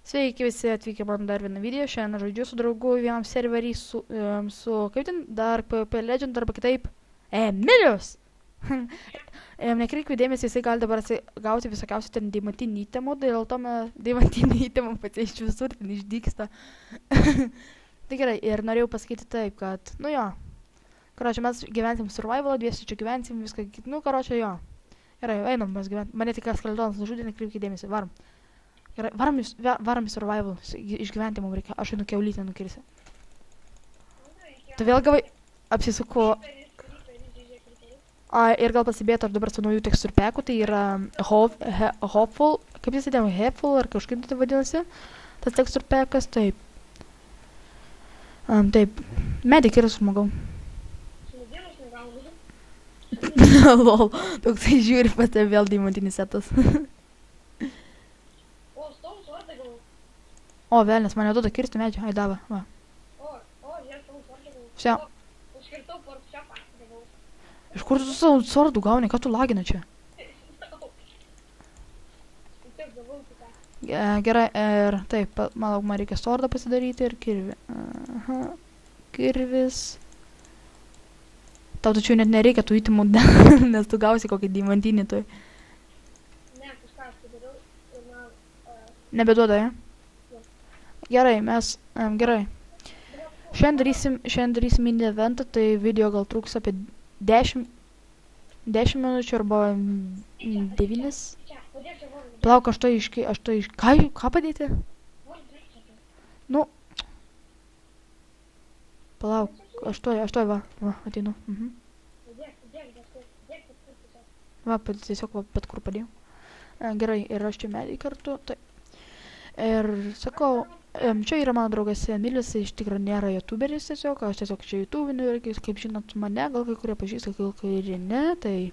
Sveiki visi atvykę man dar vieną video. Šiandien žaidžiu su draugu vienam serverį su kaip ten, dar PvP Legend arba kitaip, Emilius. Nekreipkite dėmesį, jisai gali dabar gauti visokiausių ten deimantinį įtemų, dėl to deimantinį įtemą pati iš visur ten išdyksta. Tai gerai, ir norėjau pasakyti taip, kad, nu jo, karočią mes gyvensim survivalą, dviesi čia gyvensim, viską, nu karočią jo. Gerai, einam mes gyventim, mane tik skeletonas nužudė, nekreipkite dėmesį, varom. Gerai, varom į survival, išgyventi mums reikia, aš einu kiaulytę nukirsiu. Tu vėl gavai, apsisuku. Ir gal pasibėtų, aš dabar su naujų teksturpeku, tai yra Hopeful, kaip jis įdėmė, Hopeful, ar kažkaip tai vadinasi, tas teksturpekas, taip. Taip, Medic yra smagau. Lol, toksai žiūri pas tave vėl deimantinis setas. O, velnės, mane duoda kirsti medžią, ai davė, va. Vse. Iš kur tu savo sordų gauni, ką tu lagina čia? Gerai, ir taip, manau, man reikia sordą pasidaryti ir kirvį. Aha, kirvis. Tau tačiau net nereikia tų įtimų, nes tu gausi kokį deimantinį toj. Ne, kažką aš padariau ir man... Nebeduoda, ja? Gerai, mes, gerai. Šiandien darysim mini eventą, tai video gal truks apie 10 minučių arba 9. Plauk, aš to ką padėti? Nu. Plauk, aš to va, ateinu. Va, tiesiog bet kur padėjau. Gerai, ir aš čia medį kartu, tai. Ir sakau, čia yra mano draugas Emilis, iš tikrųjų nėra youtuberis tiesiog, aš tiesiog čia youtubinu ir kaip žinot mane, gal kai kurie pažįsta, gal kai ir ne, tai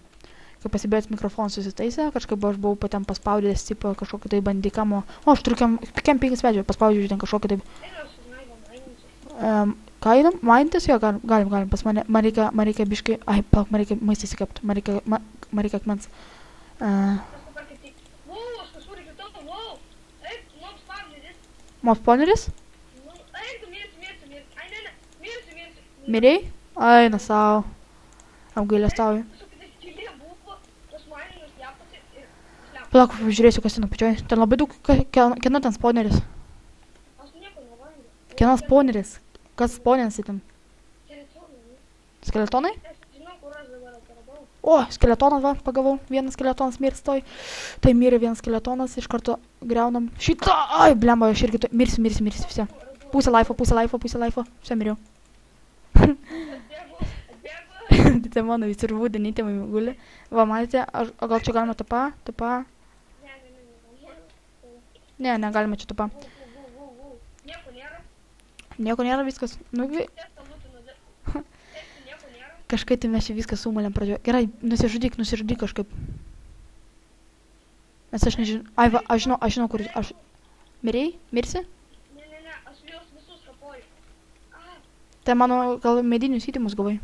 kai pasibėjęs mikrofoną susitaisė, kažkaip aš buvau patem paspaudęs tipo kažkokį tai bandikamo, aš turiu kempingas vedžio, paspaudžiu ten kažkokį tai... Ką einam? Maintis? Jo, galim, pas man reikia biškai, ai, palauk, man reikia maistą įsikepti, man reikia akmens. Mob spawneris? Mirei? Eina savo. Apgailestauju. Palauk, žiūrėsiu, kas ten apačioj. Ten labai daug, kieno ten spawneris? Kieno spawneris? Kas spawneris ten? Skeletonai? O, skeletonas va, pagavau. Vienas skeletonas mirs toj. Tai mirė vienas skeletonas, iš karto greunam. Šitą, ai, blemba, aš irgi mirsiu, visi. Pusę laifo, visi miriau. Tai mano visi rūdė, neįtėmai guli. Va, matėte, gal čia galima tapa? Ne, negalima čia tapa. Nieko nėra, viskas. Nu, kažkaip tai mes čia viską sumalėm pradžioje. Gerai, nusižudyk kažkaip. Nes aš nežinau. Ai, va, aš žinau, kur aš... Mirei? Mirsi? Ne, aš juos visus kapoju. Tai mano gal medinius įtimus gavai.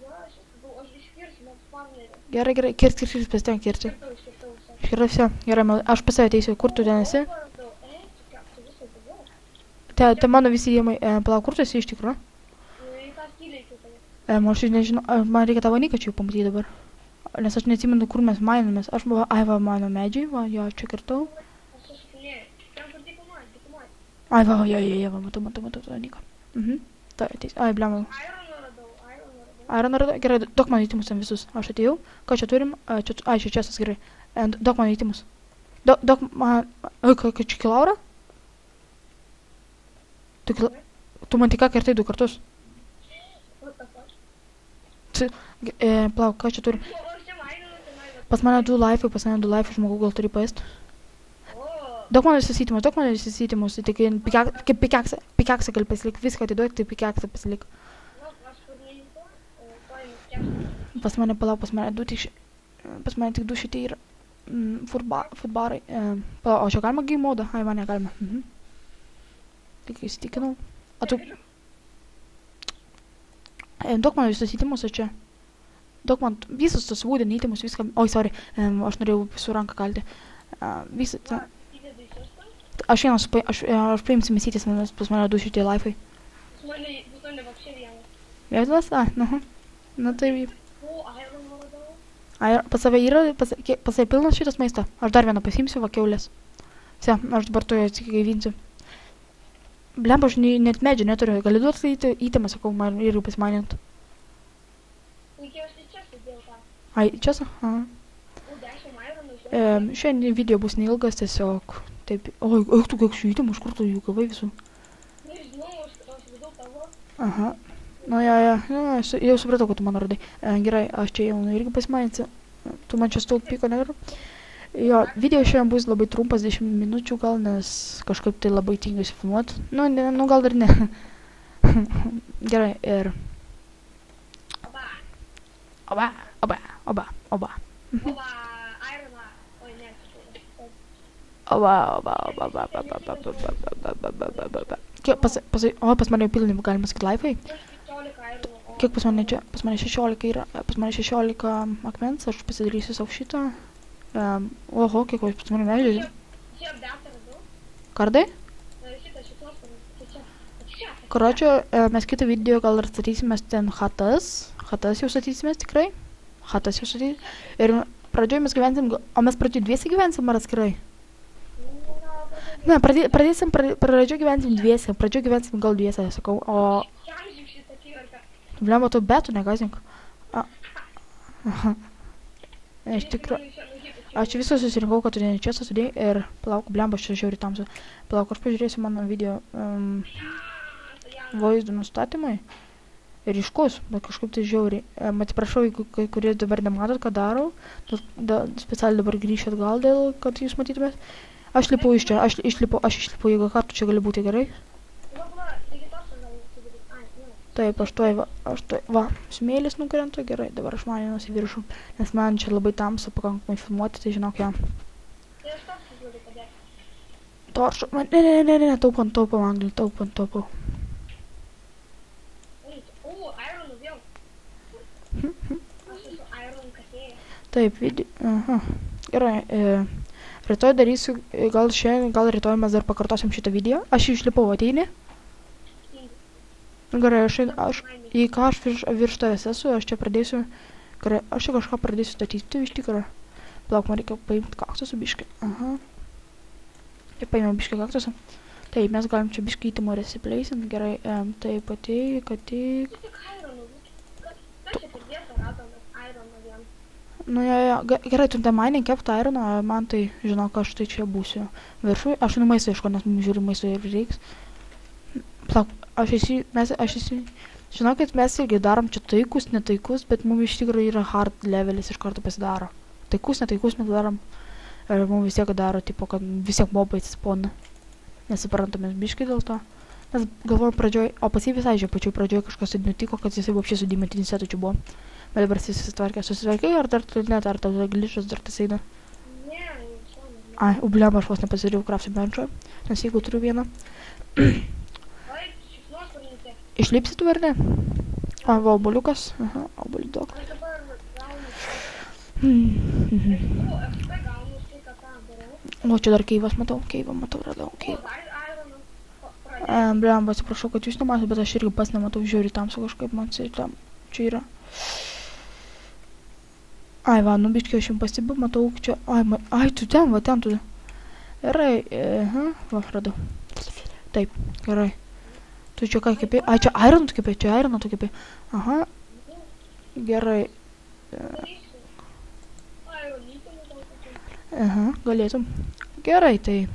Jo, aš iškirsiu, man spawnerį. Gerai, kirsk, pasitenk kirsti. Iškirau visi. Gerai, aš pas save ateisiu. Kur tu ten esi? Tai mano visi įdėmai. Palauk, kur tu esi iš tikrųjų? Aš nežinau, man reikia tavo niką čia jau pamatyti dabar. Nes aš neatsimenu, kur mes mainomės. Aš buvau, ai va, mano medžiai, va, jo, čia kirtau. Ai va, jo, matau niką. Tai ateis, ai, blemau. Ironą radau, gerai, duok man įtimus ten visus. Aš atėjau, ką čia turim? Ai, čia čestas, gerai. Duok man įtimus. Duok man, ką čia kilaura? Tu man tik ką kirtai 2 kartus. Plauk, ką čia turi? Pas mane 2 laifai, žmogų gal turi paėst. Daug man visus įtimus, tai kaip pikaksą gali pasilik, viską atiduok, tai pikaksą pasilik. Pas mane 2 tik 2 šitie yra futbarai. O čia galima game modą? Ai, man negalima. Tik įsitikinau. O tu... Duok man visus įtimus, čia. Duok man visus tos wooden įtimus, viską... Oi, sorry, aš norėjau su ranką kalti. Visą... Aš vienas, aš paimsiu mesytis, nes pas mane 2 šitie laifai. Pas mane вообще vienas. Vienas? Na tai... O, Irono radau. Pas save yra, pas save pilnas šitas maisto. Aš dar vieną pasimsiu, va, kiaulės. Vse, aš dabar to atsigaivinsiu. Blemba, aš net medžio neturiu. Gali duoti įtemą, sakau, man irgi pasimanint. Reikėjo štai čia sudėjau tą. Ai, čia su? Aha. O, 10 Ironų žinau. Šiandien video bus neilgas, tiesiog. Taip. Oi, tu kiek šių įtemų, iš kur tu jų gavai visų? Nežinau, aš vidau tavo. Aha. Nu, jau supratau, kad tu man radai. Gerai, aš čia jau irgi pasimaninsiu. Tu man čia staug pyko, negaliu. Jo, video šiandien bus labai trumpas, 10 minučių gal, nes kažkaip tai labai tingiuosi filmuoti. Nu, gal dar ne. Gerai, ir... Oba, Oba. oba, Ironą. Oi, ne, kažkaip. Kiek pas mane pilni, galima sakyti, laifai? 15 Ironų. Kiek pas mane čia? Pas mane 16 yra. Pas mane 16 akmens, aš pasidarysiu savo šitą. Oho, kiek pas mane medžiai. Čia apdėtą radau. Kardai? Šitas čia. Karočią, mes kitą video gal ir statysimės ten hatas. Hatas jau statysimės tikrai. Hatas jau statysim. Ir pradžioj mes gyvensim, o mes pradžioj dviesi gyvensim ar atskirai? Ne, pradžioj gyvensim dviesi. Pradžioj gyvensim gal dviesi, sakau. O... Šiandžiuk šitą akivarką. Blemba, tu betų negazink. Iš tikrųjų. Aš viso susirinkau, kad tu čia sudėjai ir palauk, blemba, aš čia žiauriai tamsu. Palauk, aš pažiūrėsiu mano video vaizdo nustatymai. Ir iškus, bet kažkaip tai žiauriai. Atsiprašau, kai kurie dabar nematot, ką darau. Specialiai dabar grįšiu atgal dėl, kad jūs matytumės. Aš lipu iš čia, aš išlipu, jeigu ką, tu čia gali būti gerai. Taip, aš tuoj, va, smėlis nukrenta, gerai, dabar aš maninuosi viršų, nes man čia labai tamsu pakankamai filmuoti, tai žinok, jo. Tai aš toks galiu padėti. Toršo, ne, taupau, Anglį, taupau. O, Ironų vėl. Aš esu Iron katėja. Taip, aha, gerai, rytoj darysiu, gal rytoj mes dar pakartosim šitą video, aš išlipau, ateini? Gerai, jei ką aš virš tavęs esu, aš čia pradėsiu, gerai, aš čia kažką pradėsiu statyti iš tikrą. Plauk, man reikia paimti kaktusą biškį. Aha. Taip, paėmiau biškį kaktusą. Taip, mes galim čia biškį įtimo resipleisinti, gerai, taip, ateik. Tik Ironų, kas čia per vietą radome Ironų vien? Nu, gerai, tu nemainin keptą Ironą, man tai, žinok, aš tai čia būsiu viršui. Aš maisto ieško, nes mums žiūri maisto ir reiks. Plauk, žinokit, mes irgi darom čia taikus, netaikus, bet mums iš tikrųjų yra hard levelis iš karto pasidaro. Taikus, netaikus mes darom. Ir mums vis tiek daro, tipo, kad vis tiek mobai atsispona. Nesuprantamės biškai dėl to. Nes galvojom pradžioj, o pas jį visai pačioj pradžioj kažkas nutiko, kad jisai vapščiai su dimetinis setu čia buvo. Bet dabar jis susitvarkė, ar dar net, ar tau glišas dar tas eina? Ne, nežinau. Ai, ubliam, aš vos nepasidarėjau crafting bench'o, nes jeigu turiu vieną. Išlipsi tu ar ne? O, va, oboliukas. Aha, obolių daug. Aš dabar gaunu FP gaunu tai, ką tą dariau. O, čia dar keivas matau, radau, keivą. Dar Ironų. Blemba, atsiprašau, kad jūs nematot, bet aš irgi pas nematau, žiūri tamsu kažkaip, man čia yra. Ai, va, nu biškį aš jums pastebiu, matau, čia, ai, tu ten, va, ten tu. Gerai, va, radau. Taip, gerai. Tu čia ką kepi? Ai, čia Ironą tu kepi, Aha. Gerai. Aha, galėtum. Gerai, tai.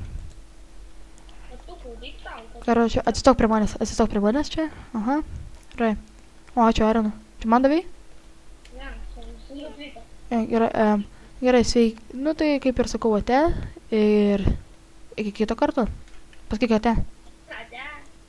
Gerai, čia atsistok prie manęs čia. Aha. Gerai. O, ačiū Ironą. Čia man davai? Ne, čia nukrypia. Gerai, sveiki. Nu tai kaip ir sakau, ate. Ir iki kito karto. Pasakyk ate.